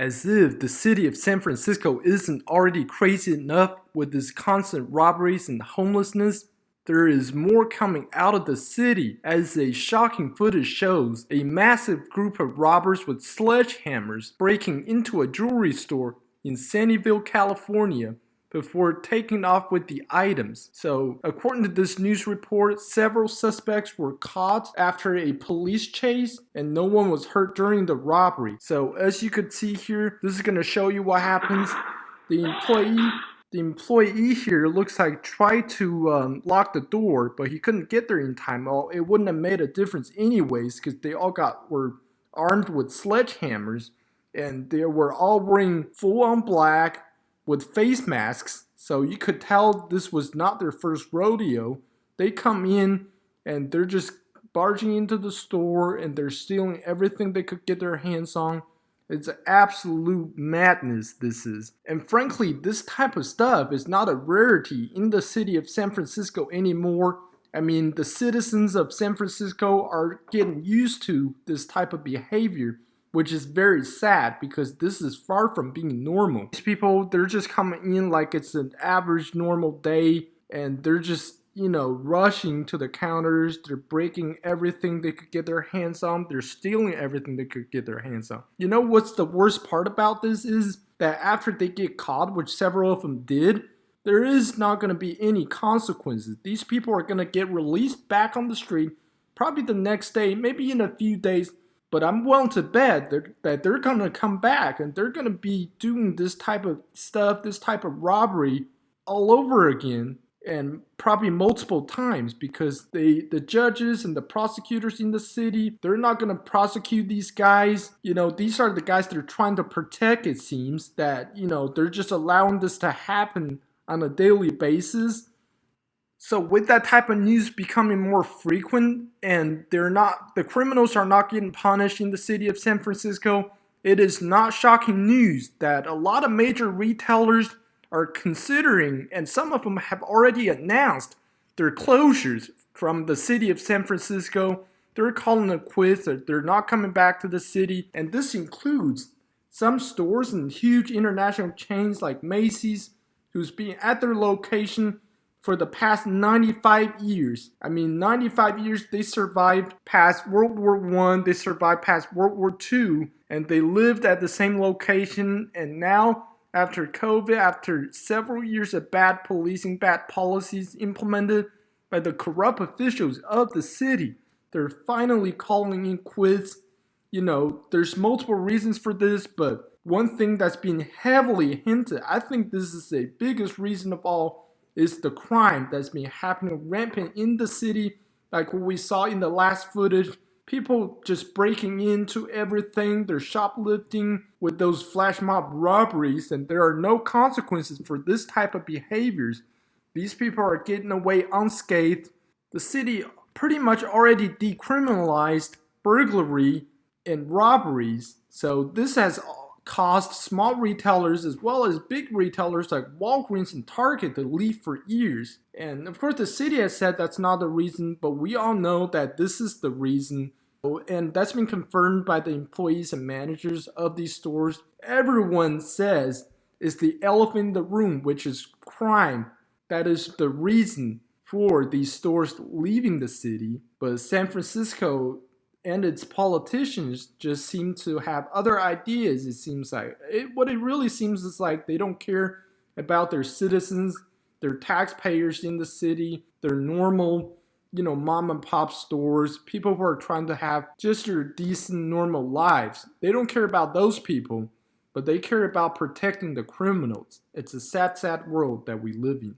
As if the city of San Francisco isn't already crazy enough with its constant robberies and homelessness, there is more coming out of the city as a shocking footage shows a massive group of robbers with sledgehammers breaking into a jewelry store in Sunnyvale, California before taking off with the items. So, according to this news report, several suspects were caught after a police chase and no one was hurt during the robbery. So, as you could see here, this is going to show you what happens. The employee here looks like tried to lock the door, but he couldn't get there in time. Well, it wouldn't have made a difference anyways because they all were armed with sledgehammers and they were all wearing full-on black with face masks, so you could tell this was not their first rodeo. They come in and they're just barging into the store and they're stealing everything they could get their hands on. It's absolute madness, this is. And frankly, this type of stuff is not a rarity in the city of San Francisco anymore. I mean, the citizens of San Francisco are getting used to this type of behavior, which is very sad because this is far from being normal. These people, they're just coming in like it's an average normal day and they're just, rushing to the counters. They're breaking everything they could get their hands on. They're stealing everything they could get their hands on. You know what's the worst part about this is that after they get caught, which several of them did, there is not going to be any consequences. These people are going to get released back on the street probably the next day, maybe in a few days. But I'm willing to bet that they're going to come back and they're going to be doing this type of stuff, this type of robbery all over again and probably multiple times because the judges and the prosecutors in the city, they're not going to prosecute these guys. These are the guys they're trying to protect, it seems, that, they're just allowing this to happen on a daily basis. So with that type of news becoming more frequent and the criminals are not getting punished in the city of San Francisco, it is not shocking news that a lot of major retailers are considering, and some of them have already announced their closures from the city of San Francisco. They're calling it quits, they're not coming back to the city, and this includes some stores and huge international chains like Macy's, who's been at their location for the past 95 years. I mean, 95 years, they survived past World War I, they survived past World War II, and they lived at the same location. And now, after COVID, after several years of bad policing, bad policies implemented by the corrupt officials of the city, they're finally calling in quits. There's multiple reasons for this, but one thing that's been heavily hinted, I think this is the biggest reason of all, is the crime that's been happening rampant in the city, like what we saw in the last footage. People just breaking into everything, they're shoplifting with those flash mob robberies, and there are no consequences for this type of behaviors. These people are getting away unscathed. The city pretty much already decriminalized burglary and robberies, so this has caused small retailers as well as big retailers like Walgreens and Target to leave for years. And of course the city has said that's not the reason, but we all know that this is the reason. And that's been confirmed by the employees and managers of these stores. Everyone says it's the elephant in the room, which is crime. That is the reason for these stores leaving the city. But San Francisco and its politicians just seem to have other ideas, it seems like. What it really seems is like they don't care about their citizens, their taxpayers in the city, their normal, mom and pop stores, people who are trying to have just their decent, normal lives. They don't care about those people, but they care about protecting the criminals. It's a sad, sad world that we live in.